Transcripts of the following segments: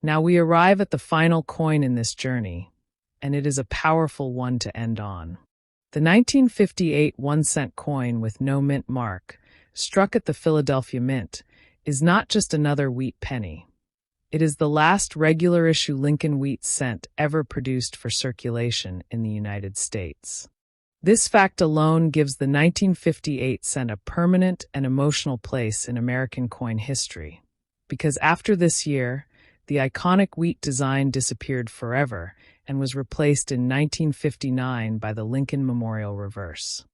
Now we arrive at the final coin in this journey, and it is a powerful one to end on. The 1958 1-cent coin with no mint mark, struck at the Philadelphia Mint, is not just another wheat penny. It is the last regular-issue Lincoln wheat cent ever produced for circulation in the United States. This fact alone gives the 1958 cent a permanent and emotional place in American coin history, because after this year, the iconic wheat design disappeared forever and was replaced in 1959 by the Lincoln Memorial reverse.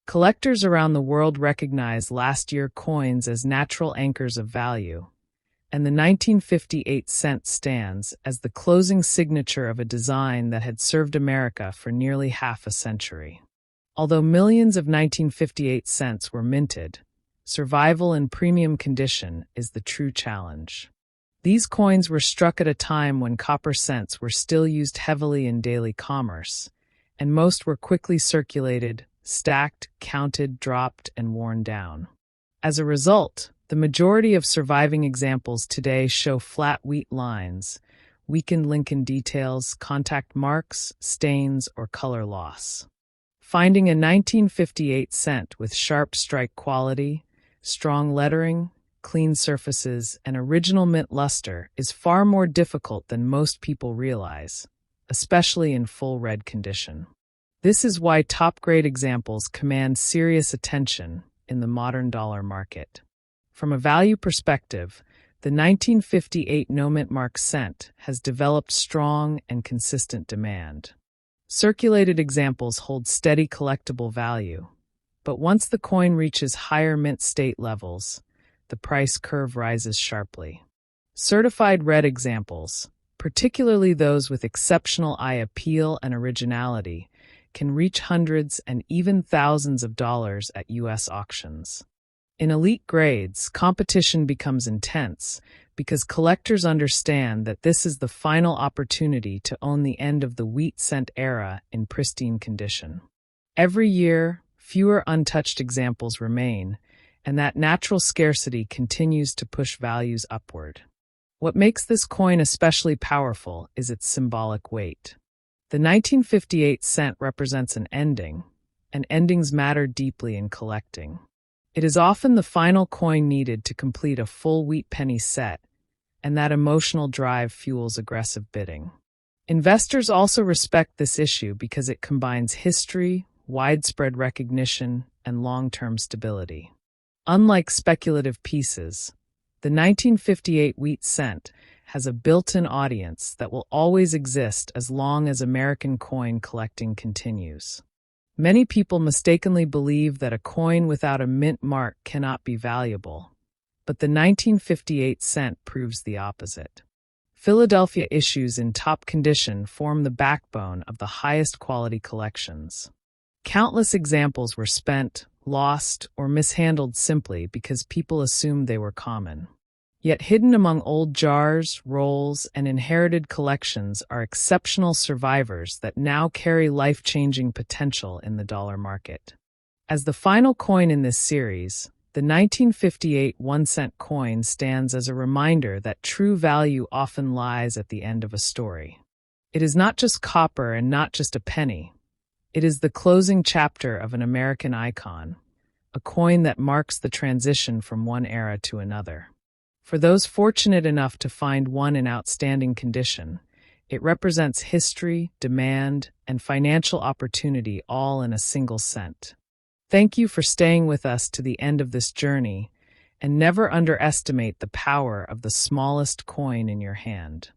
Collectors around the world recognize last year coins as natural anchors of value, and the 1958 cent stands as the closing signature of a design that had served America for nearly half a century. Although millions of 1958 cents were minted, survival in premium condition is the true challenge. These coins were struck at a time when copper cents were still used heavily in daily commerce, and most were quickly circulated, stacked, counted, dropped, and worn down. As a result, the majority of surviving examples today show flat wheat lines, weakened Lincoln details, contact marks, stains, or color loss. Finding a 1958 cent with sharp strike quality, strong lettering, clean surfaces, and original mint luster is far more difficult than most people realize, especially in full red condition. This is why top-grade examples command serious attention in the modern dollar market. From a value perspective, the 1958 no-mint mark cent has developed strong and consistent demand. Circulated examples hold steady collectible value, but once the coin reaches higher mint state levels, the price curve rises sharply. Certified red examples, particularly those with exceptional eye appeal and originality, can reach hundreds and even thousands of dollars at U.S. auctions. In elite grades, competition becomes intense because collectors understand that this is the final opportunity to own the end of the wheat cent era in pristine condition. Every year, fewer untouched examples remain, and that natural scarcity continues to push values upward. What makes this coin especially powerful is its symbolic weight. The 1958 cent represents an ending, and endings matter deeply in collecting. It is often the final coin needed to complete a full wheat penny set, and that emotional drive fuels aggressive bidding. Investors also respect this issue because it combines history, widespread recognition, and long-term stability. Unlike speculative pieces, the 1958 wheat cent has a built-in audience that will always exist as long as American coin collecting continues. Many people mistakenly believe that a coin without a mint mark cannot be valuable, but the 1958 cent proves the opposite. Philadelphia issues in top condition form the backbone of the highest quality collections. Countless examples were spent, lost, or mishandled simply because people assumed they were common. Yet hidden among old jars, rolls, and inherited collections are exceptional survivors that now carry life-changing potential in the dollar market. As the final coin in this series, the 1958 1-cent coin stands as a reminder that true value often lies at the end of a story. It is not just copper and not just a penny. It is the closing chapter of an American icon, a coin that marks the transition from one era to another. For those fortunate enough to find one in outstanding condition, it represents history, demand, and financial opportunity all in a single cent. Thank you for staying with us to the end of this journey, and never underestimate the power of the smallest coin in your hand.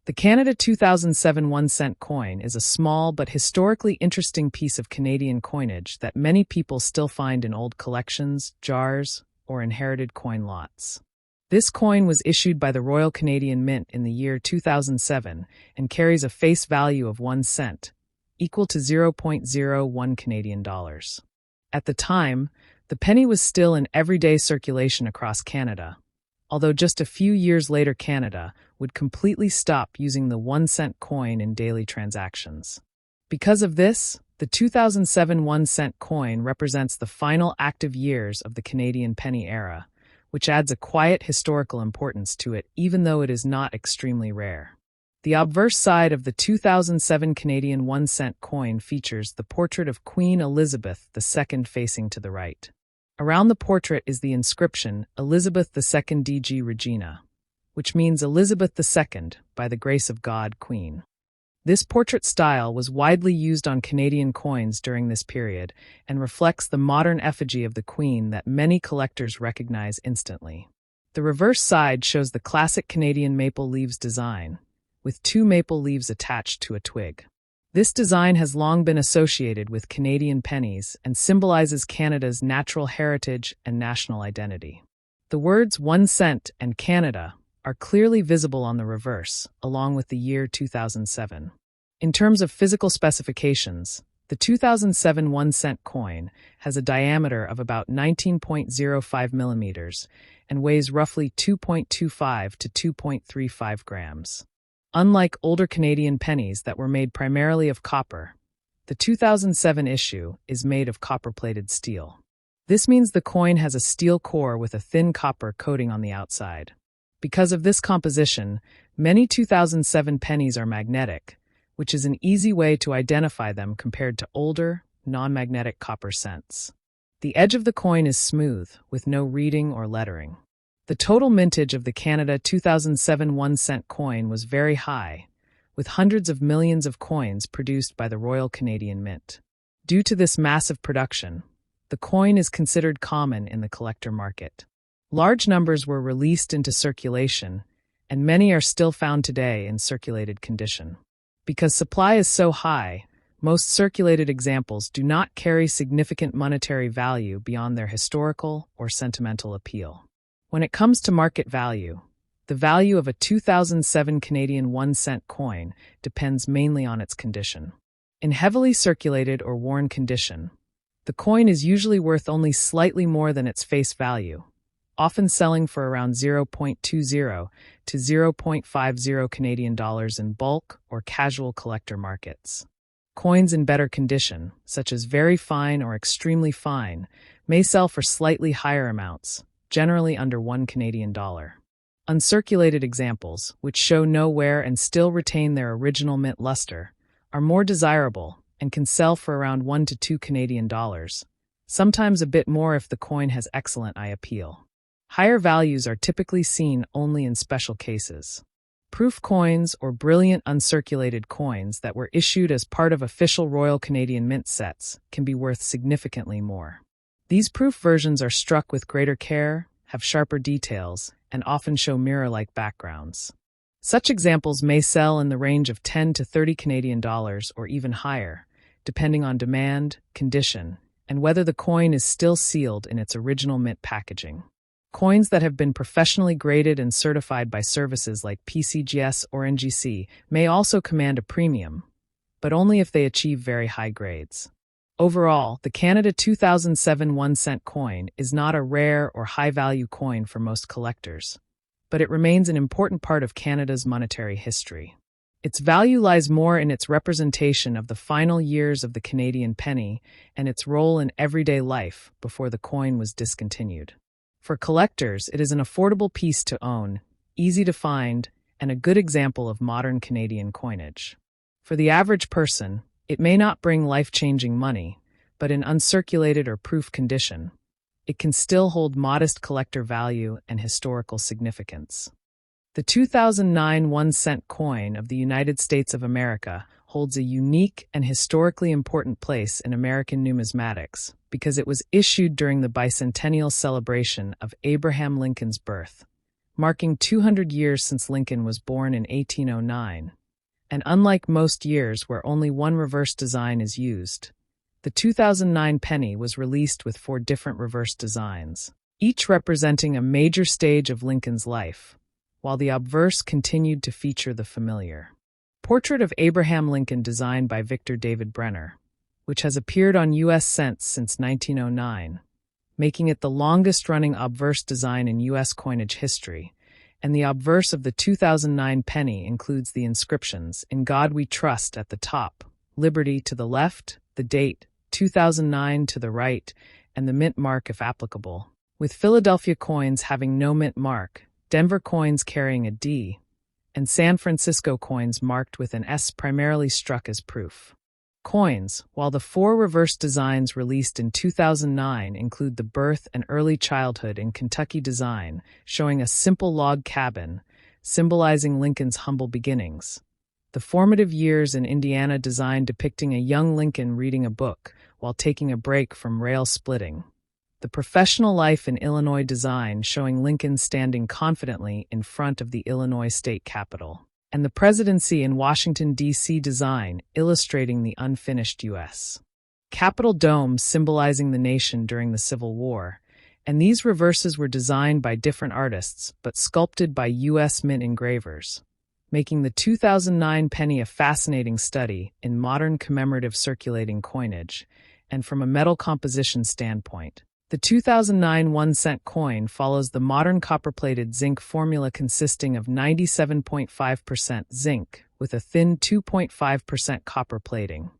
The Canada 2007 1-cent coin is a small but historically interesting piece of Canadian coinage that many people still find in old collections, jars, or inherited coin lots. This coin was issued by the Royal Canadian Mint in the year 2007 and carries a face value of 1 cent, equal to 0.01 Canadian dollars. At the time, the penny was still in everyday circulation across Canada, although just a few years later Canada would completely stop using the 1-cent coin in daily transactions. Because of this, the 2007 1-cent coin represents the final active years of the Canadian penny era, which adds a quiet historical importance to it even though it is not extremely rare. The obverse side of the 2007 Canadian 1-cent coin features the portrait of Queen Elizabeth II facing to the right. Around the portrait is the inscription Elizabeth II DG Regina, which means Elizabeth II, by the grace of God, Queen. This portrait style was widely used on Canadian coins during this period and reflects the modern effigy of the Queen that many collectors recognize instantly. The reverse side shows the classic Canadian maple leaves design, with 2 maple leaves attached to a twig. This design has long been associated with Canadian pennies and symbolizes Canada's natural heritage and national identity. The words 1 cent and Canada are clearly visible on the reverse, along with the year 2007. In terms of physical specifications, the 2007 1-cent coin has a diameter of about 19.05 millimeters and weighs roughly 2.25 to 2.35 grams. Unlike older Canadian pennies that were made primarily of copper, the 2007 issue is made of copper-plated steel. This means the coin has a steel core with a thin copper coating on the outside. Because of this composition, many 2007 pennies are magnetic, which is an easy way to identify them compared to older, non-magnetic copper cents. The edge of the coin is smooth, with no reading or lettering. The total mintage of the Canada 2007 1-cent coin was very high, with hundreds of millions of coins produced by the Royal Canadian Mint. Due to this massive production, the coin is considered common in the collector market. Large numbers were released into circulation, and many are still found today in circulated condition. Because supply is so high, most circulated examples do not carry significant monetary value beyond their historical or sentimental appeal. When it comes to market value, the value of a 2007 Canadian 1-cent coin depends mainly on its condition. In heavily circulated or worn condition, the coin is usually worth only slightly more than its face value, often selling for around 0.20 to 0.50 Canadian dollars in bulk or casual collector markets. Coins in better condition, such as very fine or extremely fine, may sell for slightly higher amounts, generally under 1 Canadian dollar. Uncirculated examples, which show no wear and still retain their original mint luster, are more desirable and can sell for around 1 to 2 Canadian dollars, sometimes a bit more if the coin has excellent eye appeal. Higher values are typically seen only in special cases. Proof coins or brilliant uncirculated coins that were issued as part of official Royal Canadian Mint sets can be worth significantly more. These proof versions are struck with greater care, have sharper details, and often show mirror-like backgrounds. Such examples may sell in the range of 10 to 30 Canadian dollars or even higher, depending on demand, condition, and whether the coin is still sealed in its original mint packaging. Coins that have been professionally graded and certified by services like PCGS or NGC may also command a premium, but only if they achieve very high grades. Overall, the Canada 2007 1-cent coin is not a rare or high-value coin for most collectors, but it remains an important part of Canada's monetary history. Its value lies more in its representation of the final years of the Canadian penny and its role in everyday life before the coin was discontinued. For collectors, it is an affordable piece to own, easy to find, and a good example of modern Canadian coinage. For the average person, it may not bring life-changing money, but in uncirculated or proof condition, it can still hold modest collector value and historical significance. The 2009 1-cent coin of the United States of America holds a unique and historically important place in American numismatics because it was issued during the bicentennial celebration of Abraham Lincoln's birth, marking 200 years since Lincoln was born in 1809. And unlike most years where only one reverse design is used, the 2009 penny was released with 4 different reverse designs, each representing a major stage of Lincoln's life, while the obverse continued to feature the familiar Portrait of Abraham Lincoln designed by Victor David Brenner, which has appeared on U.S. cents since 1909, making it the longest-running obverse design in U.S. coinage history, and the obverse of the 2009 penny includes the inscriptions, "In God We Trust" at the top, "Liberty" to the left, the date, 2009 to the right, and the mint mark if applicable, with Philadelphia coins having no mint mark, Denver coins carrying a D, and San Francisco coins marked with an S primarily struck as proof. Coins, while the 4 reverse designs released in 2009 include the birth and early childhood in Kentucky design, showing a simple log cabin, symbolizing Lincoln's humble beginnings. The formative years in Indiana design depicting a young Lincoln reading a book while taking a break from rail splitting. The professional life in Illinois design showing Lincoln standing confidently in front of the Illinois state capitol. And the presidency in Washington, D.C. design illustrating the unfinished U.S. Capitol dome symbolizing the nation during the Civil War, and these reverses were designed by different artists but sculpted by U.S. Mint engravers, making the 2009 penny a fascinating study in modern commemorative circulating coinage, and from a metal composition standpoint. The 2009 1-cent coin follows the modern copper-plated zinc formula consisting of 97.5% zinc with a thin 2.5% copper plating,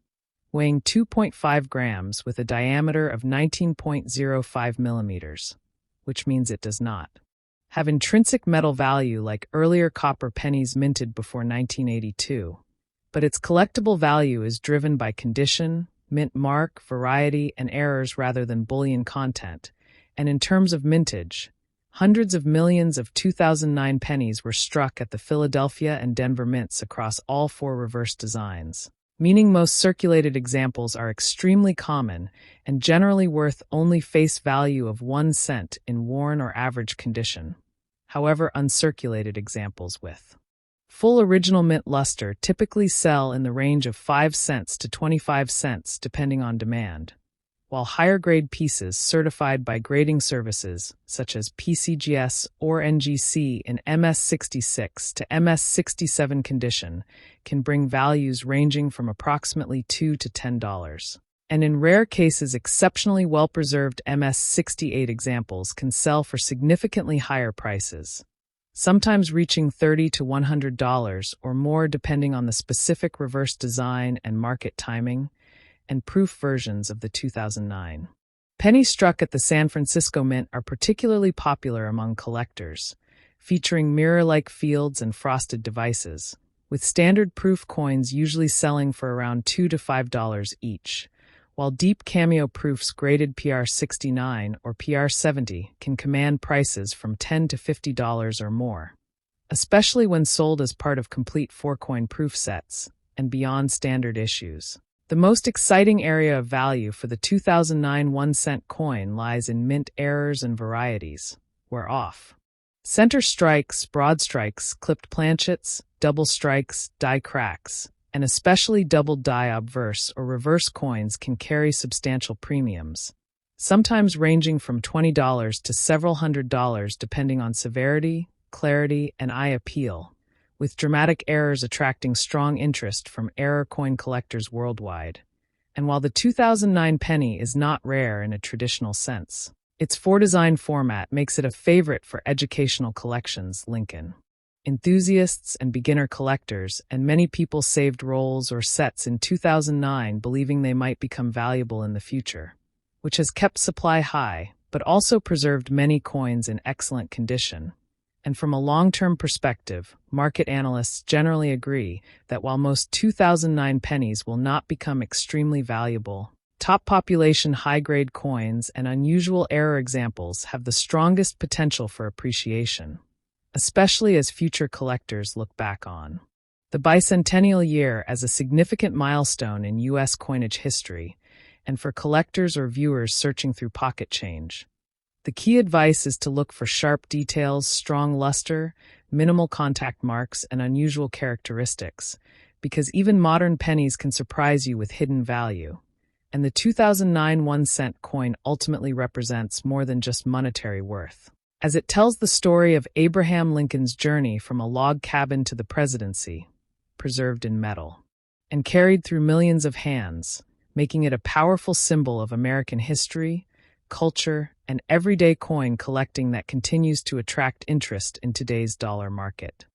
weighing 2.5 grams with a diameter of 19.05 millimeters, which means it does not have intrinsic metal value like earlier copper pennies minted before 1982, but its collectible value is driven by condition, mint mark, variety, and errors rather than bullion content. And in terms of mintage, hundreds of millions of 2009 pennies were struck at the Philadelphia and Denver mints across all 4 reverse designs, meaning most circulated examples are extremely common and generally worth only face value of 1 cent in worn or average condition. However, uncirculated examples with full original mint luster typically sell in the range of 5 cents to 25 cents depending on demand, while higher-grade pieces certified by grading services such as PCGS or NGC in MS66 to MS67 condition can bring values ranging from approximately $2 to $10. And in rare cases exceptionally well-preserved MS68 examples can sell for significantly higher prices, sometimes reaching $30 to $100 or more depending on the specific reverse design and market timing, and proof versions of the 2009 pennies struck at the San Francisco Mint are particularly popular among collectors, featuring mirror-like fields and frosted devices, with standard proof coins usually selling for around $2 to $5 each, while deep cameo proofs graded PR69 or PR70 can command prices from $10 to $50 or more, especially when sold as part of complete 4-coin proof sets and beyond standard issues. The most exciting area of value for the 2009 1-cent coin lies in mint errors and varieties, where off center strikes, broad strikes, clipped planchets, double strikes, die cracks, and especially doubled die obverse or reverse coins can carry substantial premiums, sometimes ranging from $20 to several $100s depending on severity, clarity, and eye appeal, with dramatic errors attracting strong interest from error coin collectors worldwide. And while the 2009 penny is not rare in a traditional sense, its 4-design format makes it a favorite for educational collections. Lincoln enthusiasts and beginner collectors, and many people saved rolls or sets in 2009 believing they might become valuable in the future, which has kept supply high, but also preserved many coins in excellent condition. And from a long-term perspective, market analysts generally agree that while most 2009 pennies will not become extremely valuable, top population high-grade coins and unusual error examples have the strongest potential for appreciation, especially as future collectors look back on the bicentennial year as a significant milestone in U.S. coinage history, and for collectors or viewers searching through pocket change. The key advice is to look for sharp details, strong luster, minimal contact marks, and unusual characteristics, because even modern pennies can surprise you with hidden value. And the 2009 1-cent coin ultimately represents more than just monetary worth, as it tells the story of Abraham Lincoln's journey from a log cabin to the presidency, preserved in metal, and carried through millions of hands, making it a powerful symbol of American history, culture, and everyday coin collecting that continues to attract interest in today's dollar market.